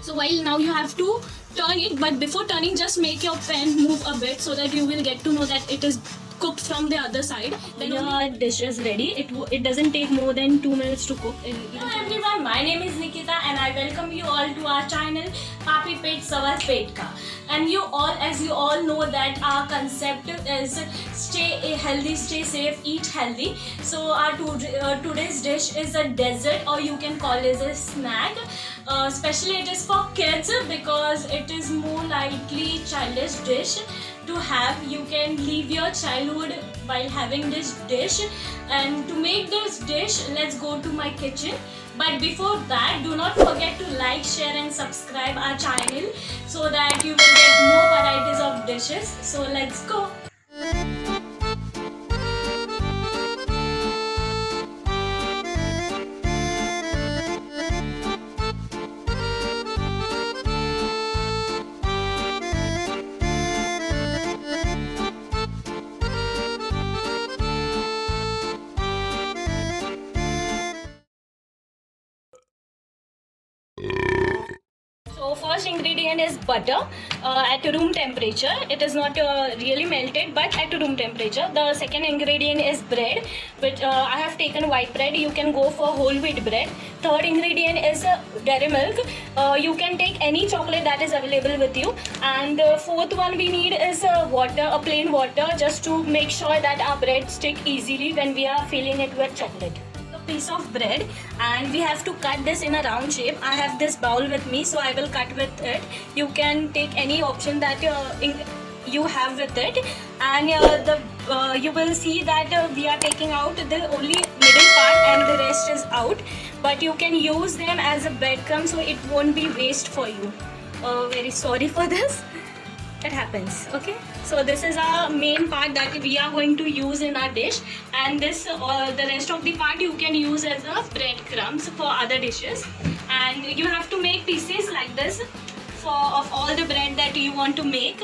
So while now you have to turn it, but before turning, just make your pan move a bit so that you will get to know that it is cooked from the other side. Then your dish is ready. It doesn't take more than 2 minutes to cook. Hello everyone, my name is Nikita and I welcome you all to our channel Papi Pet Savar Pet Ka. And you all know that our concept is stay healthy, stay safe, eat healthy. So our today's dish is a dessert, or you can call it a snack. Especially it is for kids because it is more likely childish dish to have. You can live your childhood while having this dish. And to make this dish, let's go to my kitchen. But before that, do not forget to like, share and subscribe our channel so that you will get more varieties of dishes. So let's go. So first ingredient is butter at room temperature. It is not really melted, but at room temperature. The second ingredient is bread, which I have taken white bread. You can go for whole wheat bread. Third ingredient is dairy milk. You can take any chocolate that is available with you. And the fourth one we need is water, a plain water, just to make sure that our bread stick easily when we are filling it with chocolate. Piece of bread, and we have to cut this in a round shape. I have this bowl with me, so I will cut with it. You can take any option that you have with it, and you will see that we are taking out the only middle part and the rest is out, but you can use them as a breadcrumb, so it won't be waste for you. Very sorry for this. It happens. Okay, so this is our main part that we are going to use in our dish, and this the rest of the part you can use as a breadcrumbs for other dishes. And you have to make pieces like this of all the bread that you want to make.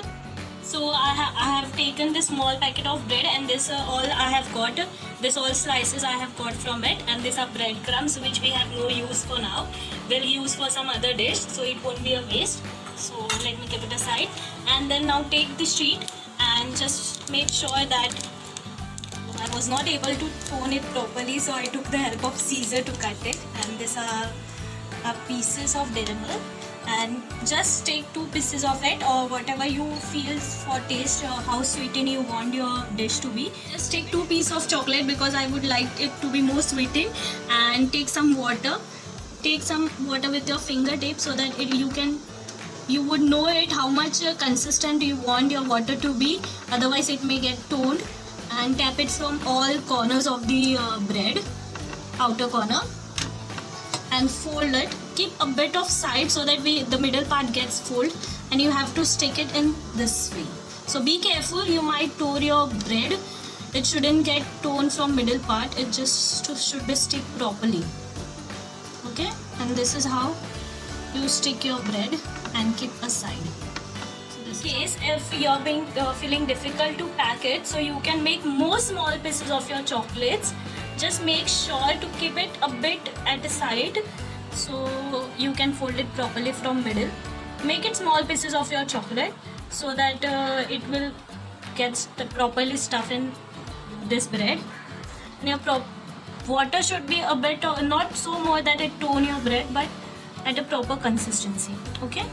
So I have taken this small packet of bread, and this all I have got. This all slices I have got from it, and these are breadcrumbs which we have no use for now. We'll use for some other dish, so it won't be a waste. So let me keep it aside, and then now take the sheet and just make sure that I was not able to tone it properly, so I took the help of scissor to cut it. And these are pieces of dairy milk, and just take 2 pieces of it, or whatever you feel for taste, how sweetened you want your dish to be. Just take 2 pieces of chocolate because I would like it to be more sweetened, and take some water. Take some water with your fingertips so that you would know it how much consistent you want your water to be, otherwise it may get toned. And tap it from all corners of the bread, outer corner, and fold it. Keep a bit of side so that the middle part gets folded, and you have to stick it in this way. So be careful, you might tear your bread. It shouldn't get torn from middle part, it just should be stick properly. Okay, and this is how you stick your bread and keep aside. So this case, if you're feeling difficult to pack it, so you can make more small pieces of your chocolates. Just make sure to keep it a bit at the side so you can fold it properly from middle. Make it small pieces of your chocolate so that it will get properly stuffed in this bread. And your water should be a bit, not so more that it tone your bread, but at a proper consistency. Okay,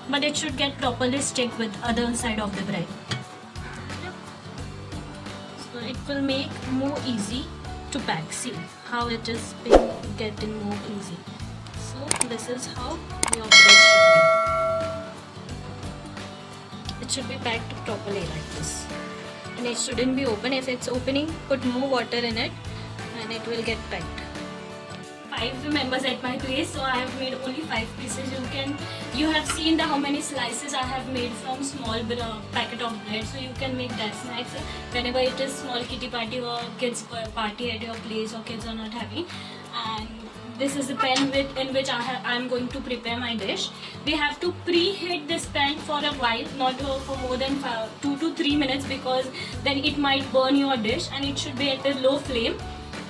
but it should get properly stick with other side of the bread. So it will make more easy to pack. See how it is getting more easy. So this is how your bread should be. It should be packed properly like this, and it shouldn't be open. If it's opening, put more water in it and it will get packed. 5 members at my place, so I have made only 5 pieces. You have seen how many slices I have made from small packet of bread, so you can make that snacks whenever it is small kitty party or kids party at your place, or kids are not having. And this is the pan in which I am going to prepare my dish. We have to preheat this pan for a while, not for more than 2 to 3 minutes, because then it might burn your dish, and it should be at a low flame.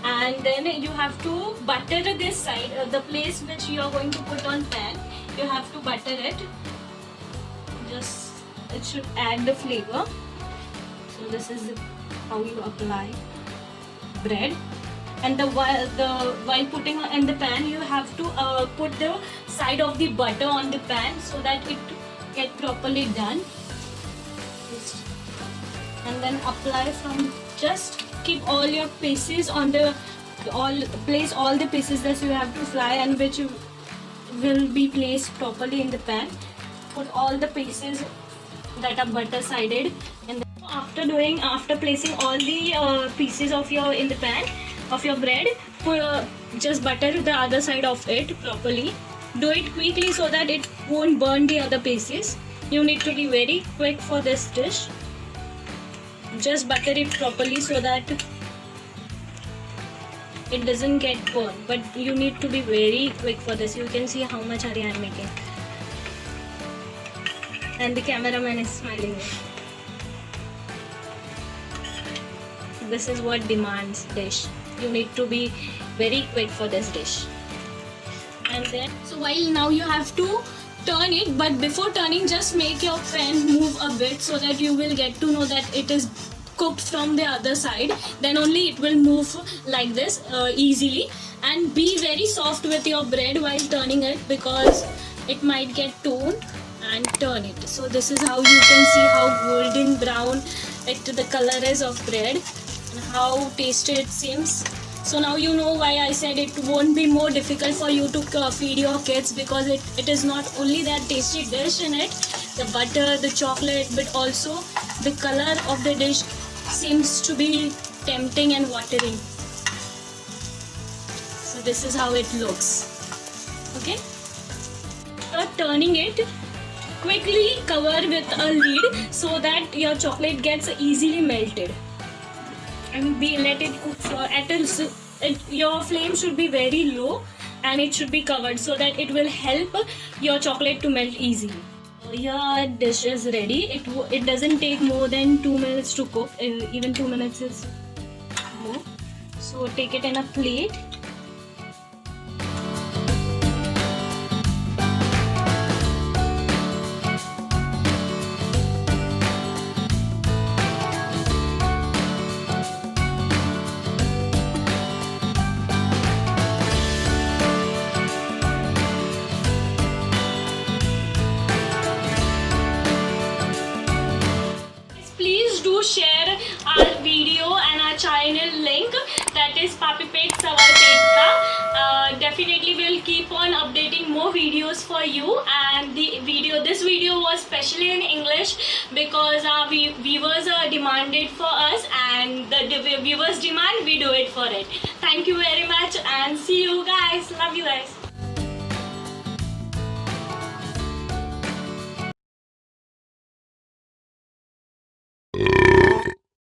And then you have to butter this side, the place which you are going to put on pan. you have to butter it. Just it should add the flavor. So this is how you apply bread. And while putting in the pan, you have to put the side of the butter on the pan so that it get properly done. And then apply from, just keep all your pieces on the, place all the pieces that you have to fry and which will be placed properly in the pan. Put all the pieces that are butter sided, and after placing all the pieces of your in the pan of your bread, just butter the other side of it properly. Do it quickly so that it won't burn the other pieces. You need to be very quick for this dish. Just butter it properly so that it doesn't get burned, but you need to be very quick for this. You can see how much hurry I am making, and the cameraman is smiling. This is what demands dish. You need to be very quick for this dish. And then, so while now you have to turn it, but before turning, just make your pan move a bit so that you will get to know that it is cooked from the other side. Then only it will move like this easily. And be very soft with your bread while turning it, because it might get torn. And turn it. So this is how you can see how golden brown the color is of bread and how tasty it seems. So now you know why I said it won't be more difficult for you to feed your kids, because it is not only that tasty dish in it, the butter, the chocolate, but also the color of the dish seems to be tempting and watering. So this is how it looks. Okay? After turning it, quickly cover with a lid so that your chocolate gets easily melted. And let it cook for your flame should be very low, and it should be covered so that it will help your chocolate to melt easily. Your dish is ready. It doesn't take more than 2 minutes to cook. Even 2 minutes is more. So take it in a plate. Share our video and our channel link, that is Papi Pet Savar Pet Ka. Definitely will keep on updating more videos for you, and this video was specially in English because our viewers demanded for us, and the viewers demand, we do it for it. Thank you very much, and see you guys. Love you guys.